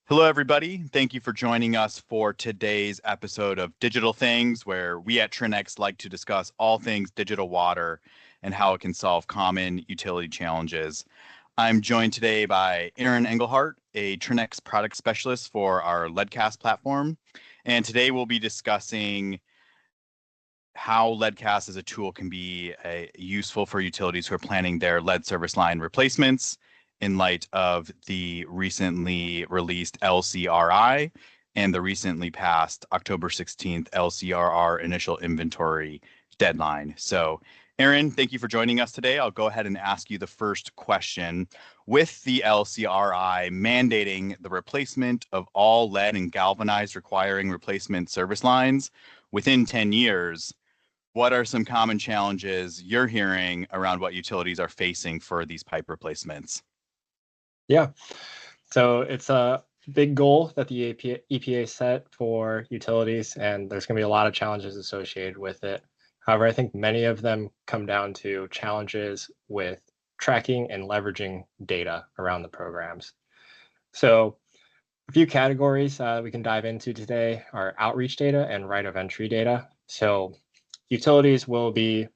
Hello, everybody. Thank you for joining us for today's episode of Digital Things, where we at Trinex like to discuss all things digital water and how it can solve common utility challenges. I'm joined today by Aaron Englehart, a Trinex product specialist for our leadCAST platform. And today we'll be discussing how leadCAST as a tool can be useful for utilities who are planning their lead service line replacements in light of the recently released LCRI and the recently passed October 16th LCRR initial inventory deadline. So, Aaron, thank you for joining us today. I'll go ahead and ask you the first question. With the LCRI mandating the replacement of all lead and galvanized requiring replacement service lines within 10 years, what are some common challenges you're hearing around what utilities are facing for these pipe replacements? Yeah, so it's a big goal that the EPA set for utilities, and there's going to be a lot of challenges associated with it. However, I think many of them come down to challenges with tracking and leveraging data around the programs. So a few categories we can dive into today are outreach data and right of entry data. So utilities will be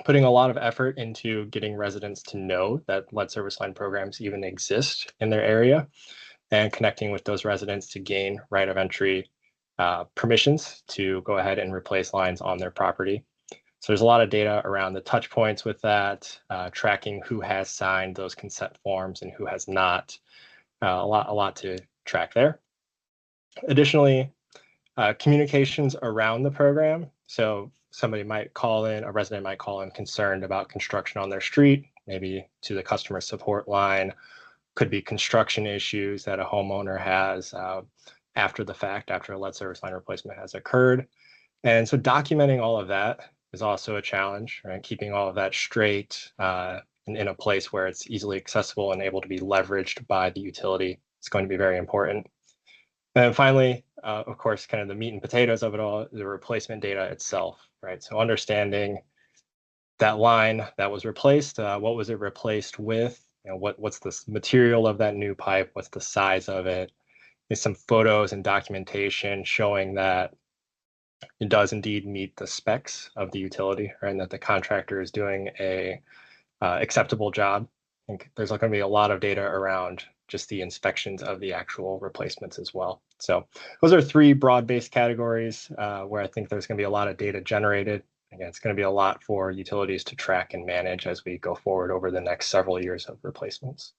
putting a lot of effort into getting residents to know that lead service line programs even exist in their area and connecting with those residents to gain right of entry permissions to go ahead and replace lines on their property. So there's a lot of data around the touch points with that, tracking who has signed those consent forms and who has not. A lot to track there. Additionally, communications around the program. So somebody might call in, a resident might call in concerned about construction on their street, maybe to the customer support line. Could be construction issues that a homeowner has after the fact, after a lead service line replacement has occurred. And so documenting all of that is also a challenge, right? Keeping all of that straight and in a place where it's easily accessible and able to be leveraged by the utility is going to be very important. And finally, of course, kind of the meat and potatoes of it all, the replacement data itself, right? So understanding that line that was replaced, what was it replaced with? You know, what's the material of that new pipe? What's the size of it? There's some photos and documentation showing that it does indeed meet the specs of the utility, right? And that the contractor is doing a acceptable job. I think there's going to be a lot of data around just the inspections of the actual replacements as well. So those are three broad-based categories where I think there's going to be a lot of data generated. Again, it's going to be a lot for utilities to track and manage as we go forward over the next several years of replacements.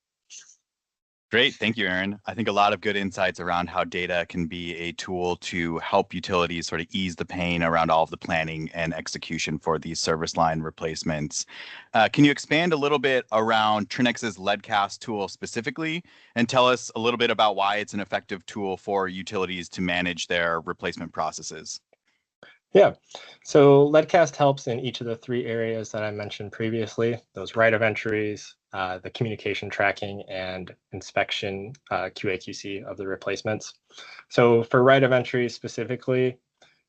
Great. Thank you, Aaron. I think a lot of good insights around how data can be a tool to help utilities sort of ease the pain around all of the planning and execution for these service line replacements. Can you expand a little bit around Trinex's leadCAST tool specifically and tell us a little bit about why it's an effective tool for utilities to manage their replacement processes? Yeah, so leadCAST helps in each of the three areas that I mentioned previously, those right of entries, the communication tracking and inspection QA/QC of the replacements. So for right of entry specifically,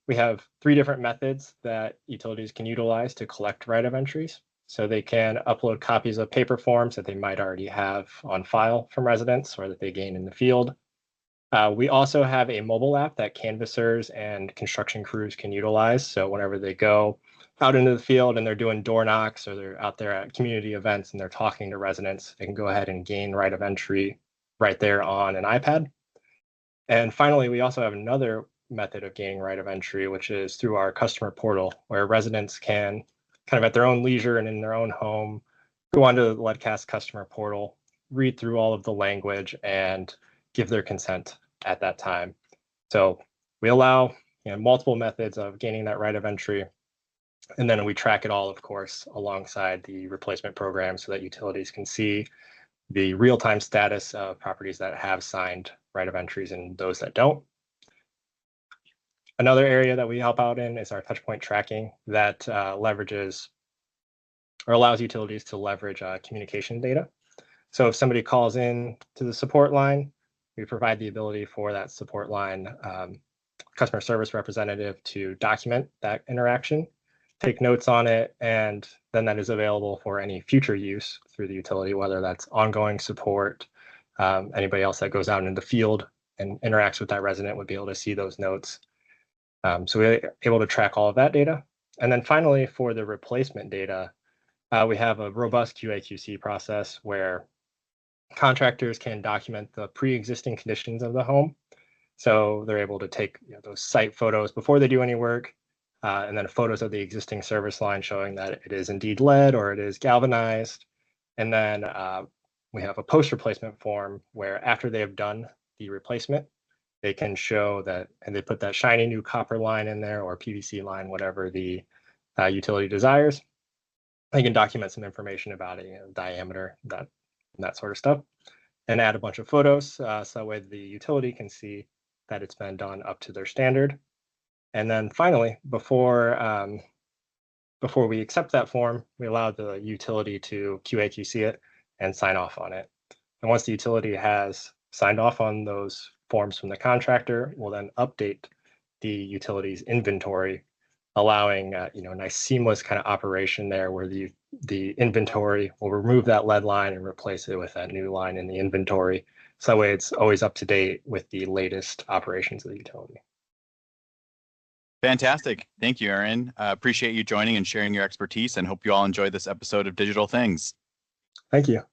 we have three different methods that utilities can utilize to collect right of entries. So they can upload copies of paper forms that they might already have on file from residents or that they gain in the field. We also have a mobile app that canvassers and construction crews can utilize. So whenever they go out into the field and they're doing door knocks or they're out there at community events and they're talking to residents, they can go ahead and gain right of entry right there on an iPad. And finally, we also have another method of gaining right of entry, which is through our customer portal, where residents can kind of at their own leisure and in their own home, go onto the leadCAST customer portal, read through all of the language and give their consent at that time. So we allow multiple methods of gaining that right of entry. And then we track it all, of course, alongside the replacement program so that utilities can see the real-time status of properties that have signed right of entries and those that don't. Another area that we help out in is our touchpoint tracking that leverages or allows utilities to leverage communication data. So if somebody calls in to the support line, we provide the ability for that support line customer service representative to document that interaction, take notes on it, and then that is available for any future use through the utility, whether that's ongoing support, Anybody else that goes out in the field and interacts with that resident would be able to see those notes. So we're able to track all of that data. And then finally, for the replacement data, we have a robust QA/QC process where contractors can document the pre-existing conditions of the home. So they're able to take those site photos before they do any work, and then photos of the existing service line showing that it is indeed lead or it is galvanized. And then we have a post-replacement form where after they have done the replacement, they can show that, and they put that shiny new copper line in there or PVC line, whatever the utility desires. They can document some information about it, diameter, that sort of stuff, and add a bunch of photos so that way the utility can see that it's been done up to their standard. And then finally, before we accept that form, we allow the utility to QA/QC it and sign off on it. And once the utility has signed off on those forms from the contractor, we'll then update the utility's inventory, allowing a nice seamless kind of operation there where the inventory will remove that lead line and replace it with that new line in the inventory. So that way it's always up to date with the latest operations of the utility. Fantastic. Thank you, Aaron. Appreciate you joining and sharing your expertise, and hope you all enjoy this episode of Digital Things. Thank you.